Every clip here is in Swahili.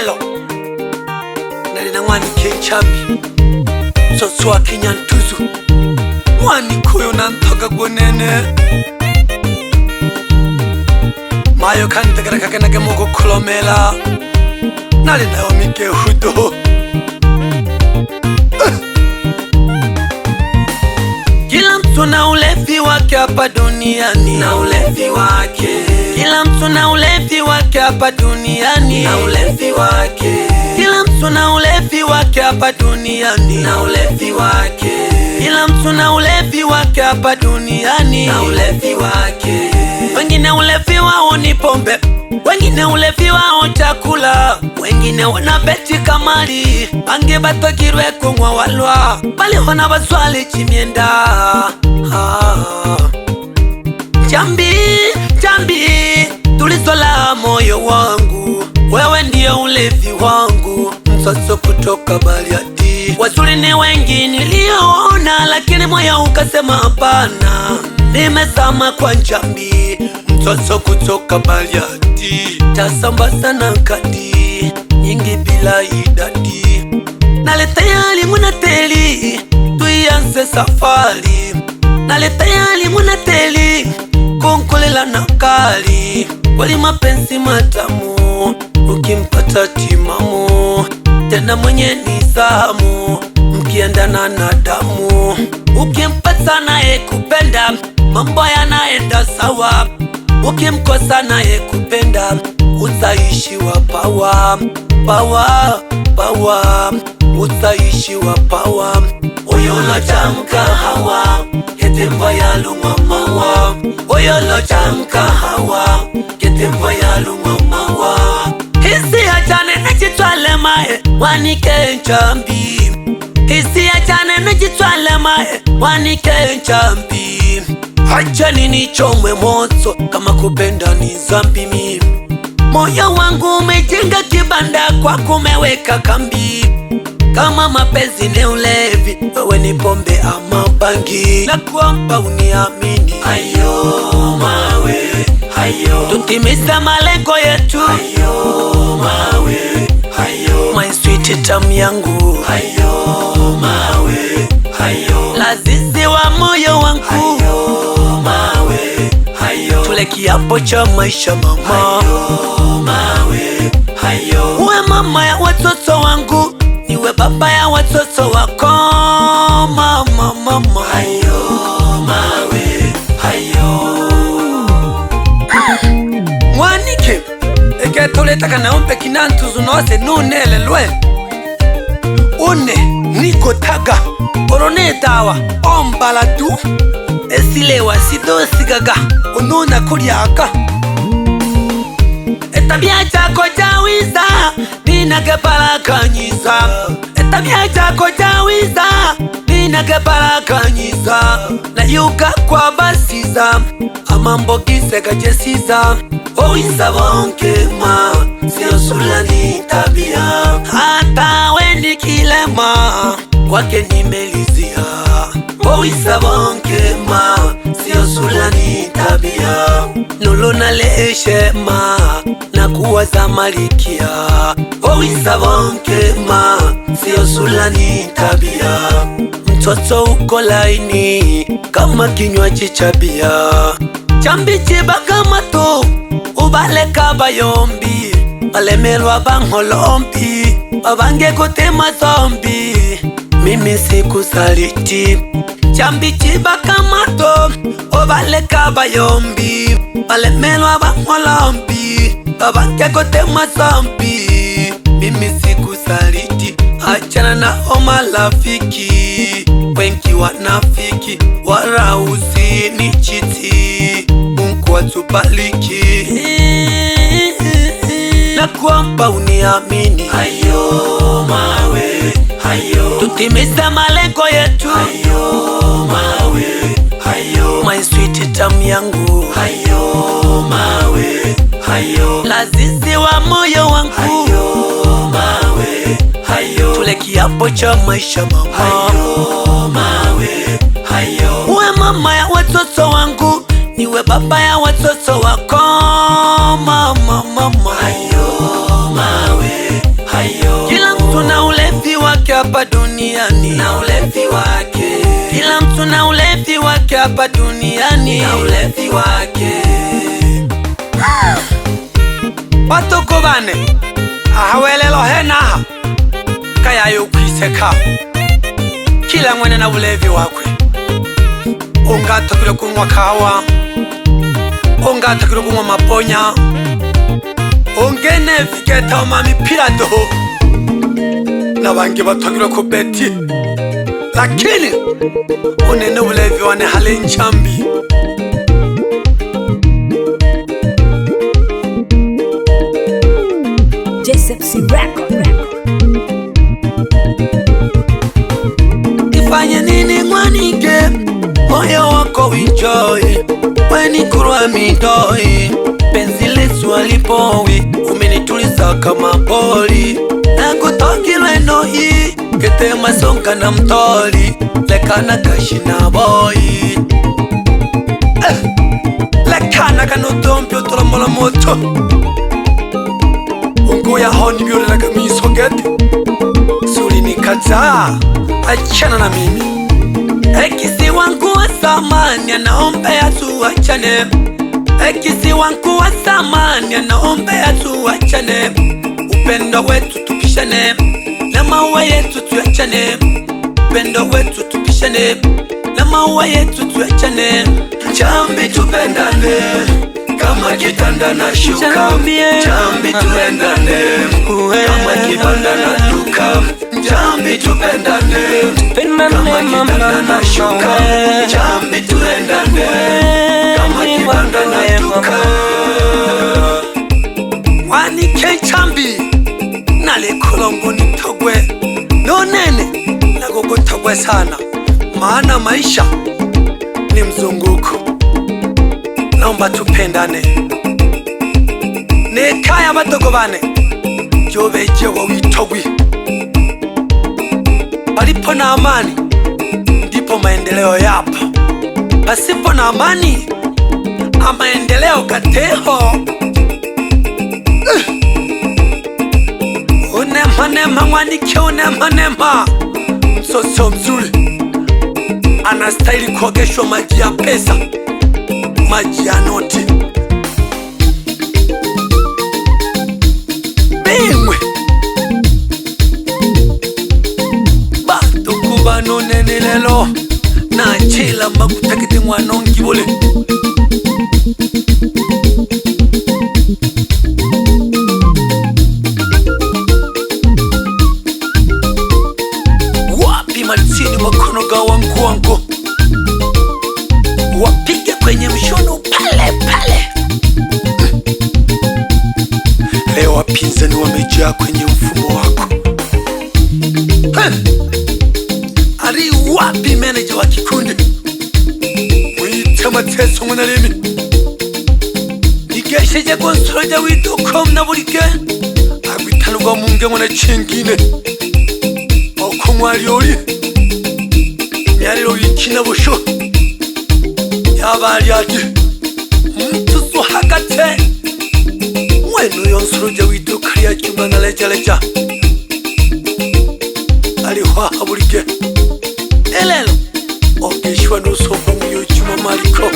Melo nali na mwani Kechabi Soswa Kinyantuzu mwani kuyo na ntoga gunene mayo kantegera kakenage mugo kulomela nali na omike hudo Kila mtu na ulevi wake hapa duniani, na ulevi wake. Kila mtu na ulevi wake hapa duniani, na ulevi wake. Kila mtu na ulevi wake hapa duniani, na ulevi wake. Kila mtu na ulevi wake hapa duniani, na ulevi wake. Wengine ulevi wao ni pombe, wengine ulevi wao chakula, wengine wanabeti kamari, bange batogirwe kunywa walwa, bali hona baswali chimienda. Chambi, chambi, tulizola moyo wangu, wewe ndiyo ulevi wangu, msoso kutoka Bariadi. Wazuri ni wengi niliona, lakini moyo ukasema hapana, nimesama kwa Chambi, msoso kutoka Bariadi. Tasamba sana kadi nyingi bila idadi, naleta yali munateli tuianze safari, naleta yali munateli konkolela na kali, wali mapenzi matamu ukimpata timamu, tena mwenye nizamu mkiendana na damu, ukimpata naye kupenda mambo yanaenda sawa, ukimkosa naye kupenda utaishi wa pawa pawa pawa, utaishi wa pawa. Oyolo chamka hawa ketemba ya lungwa mawa, oyolo chamka hawa ketemba ya lungwa mawa. Hisi achane nejitwale mae wanike Chambi, hisi achane nejitwale mae wanike Chambi. Hacha nini chomwe moto kama kupenda ni zambi mimi, moyo wangu umejenga kibanda kwa kumeweka kambi, kama mapenzi ni ulevi, wewe ni pombe ama bangi, na kuomba uniamini. Ayo mawe, ayo tutimiza malengo yetu. Ayo mawe, ayo my sweet tamu yangu. Ayo mawe, ayo lazizi wa moyo wangu. Ayo mawe, ayo tule kiapo cha maisha mama. Ayo mawe, ayo uwe mama ya watoto wangu, niwe baba ya watoto wako mama mama. Ayo mawe, ayo mwanike eke tuleta na umpe Kinyantuzu nose nunele lwe une niko taga orone dawa ombala du esilewa sidosigaga ununa kuryaka. Etabia chako jawiza ninagepalakanyiza, etabia chako jawiza ninagepalakanyiza, na yuka kwa basiza amambo giseka jesiza. Owiza bonkema sio sulani tabia, hata wendi kilema kwake nimelizia. Owiza bonkema sio sulani tabia, nulona leeshema na kuwaza malikia. Owiza bonkema sio sulani tabia, mtoto uko laini kama kinywaji cha bia. Chambi chibaga mato ubale kabayombi, balemelwa banholombi babange kutema zombi, mimi sikusaliti. Chambi chibaga mato ubale kabayombi, balemelwa banholombi babange kutema zombi, mimi sikusaliti. Achana na omalafiki, wengi wanafiki, warausi ni chiti, Mungu atubariki, na kuomba uniamini. Ayo mawe, ayo tutimiza malengo yetu. Ayo mawe, ayo my sweet tamu yangu. Ayo mawe, ayo lazizi wa moyo wangu. Ayo mawe, ayo tule kiapo cha maisha mama. Ayo mawe, ayo uwe mama ya watoto wangu, niwe baba ya watoto wako mama mama. Ayo mawe, hapa duniani na ulevi wake. Kila mtu na ulevi wake hapa duniani na ulevi wake. Batoko bane ahawelelo henaha kaya yukwiseka. Kila mwene na ulevi wakwe. Ungatakile kunywa kawa, ungatakile kunywa maponya, ongene viketa umamipira doho na bangi batakile kubeti. Lakini unene ulevi wane hali nchambi. JSFC Record. Ifanye nini mwanike moyo wako enjoy, weni kurwa mitoi. Penzi letu alipowi umenituliza kama poli. Na kutokile no hii kete masonga na mtoli lekana kashina boy. Lekana kanotompyo tolamola moto ungu ya honi biyo laka misogeti. Suli nikata achana na mimi. Ekisi wangu wa samani anaombea tuachane. Ekisi wangu wa samani anaombea tuachane. Upendo wetu tupishane na maua yetu tuachane. Upendo wetu tupishane na maua yetu tuachane. Chambi tupendane kama kitanda na shuka. Chambi tuendane kama kibanda na duka. Chambi tupendane kama kitanda na shuka. Chambi tuendane kama kibanda na duka. Wanike chambi nale kolombo nitogwe nonene nagogo togwe sana. Maana maisha ni mzunguko. Naomba tupendane. Nekaya batoko bane jobeje wo witogwi. Palipo na amani ndipo maendeleo yapo. Pasipo na amani maendeleo kateho. Unemanema mwanike unemanema. Msoso mzuri anastahili kuogeshwa maji ya pesa, maji ya noti. Bimwe Batoko bano nene lelo na chila makutakite mwanongi bole. Wapi malsini wakonoga wangu wangu, wapige kwenye mshono pale pale. Leo wapinzani wamejaa kwenye mfumo wako. Ari wapi manager wa kikundi? Mwite Mateso Mwanalimi. Nigesheje konsoloja wito.com na bulike agwitanurwa mu nge mwana cengine oko mwalioli myaliro bikina busho yabali ati mtu so hakate mweno yonsoloja wito kariya cyumba na leja ali hwa bulike elelo ogeshwa no somba mu cyuma mariko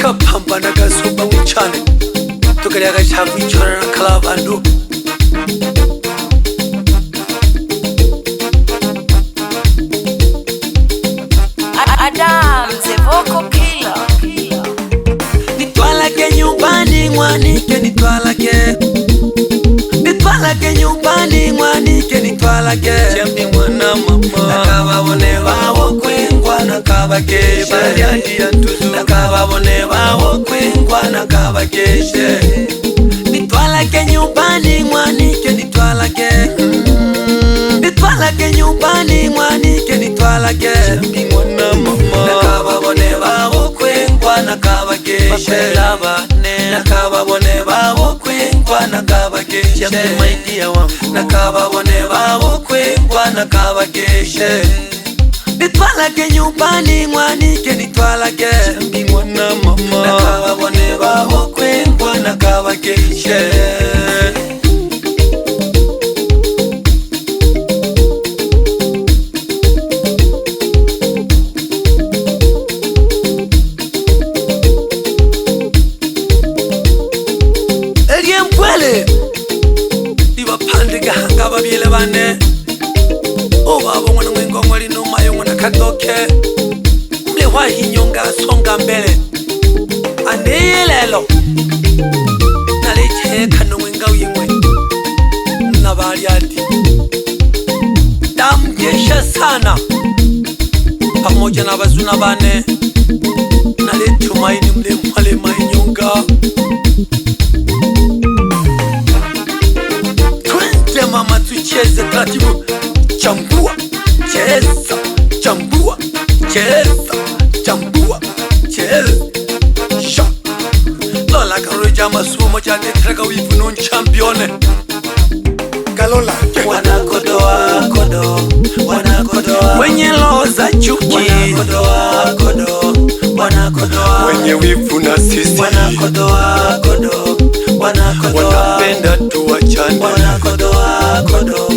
kapambana gasomba mu cyane tukari agachafu ichora na kalabandu. Adam the vocal killer. Nitwalake nyumbani mwanike nitwalake. Nitwalake nyumbani mwanike nitwalake. Chambi mwana mama nakababone bawo kwengwa nakabakeshe. Bariandi yantuzu nakababone bawo kwengwa nakabakeshe. Nitwalake nyumbani mwanike nitwalake. Nitwalake nyumbani mwanike nitwalake. Chambi mwana mama nakababone bawo kwengwa nakabakeshe. Nakababone bawo kwengwa nakabakeshe. Chambi maidia wangu nakababone bawo kwengwa nakabakeshe. Nitwalake nyumbani mwanike nitwalake. Chambi mwana mama nakababone bawo kwengwa nakabakeshe. Bandiga hanga babile bane Obabo mwana mwengo mwali numayo mwana kadoke Mle wahi nyonga songa mbele Andilelo Naleche kano mwenga wimwe Nabali adi Damgesha sana Pamoja na bazuna bane Nalecho maini mle mwale mainyonga Twende mama tucheze taratibu Chambua, cheza, chambua, cheza, chambua, cheza Sha Lola karoja masumo jade trega wifu non champione Kalola Wanakodoa, kodo, wanakodoa Wenye loza chuki Wanakodoa, kodo, wanakodoa Wenye wivu na sisi Wanakodoa, kodo, wanakodoa Wanapenda tuwachane Wanakodoa, kodo,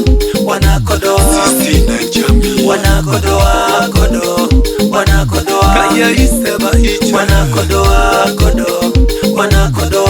wanakodoa Sisi na jamii Wanakodoa, kodo, wanakodoa Kaya iseba hicho Wanakodoa, kodo, wanakodoa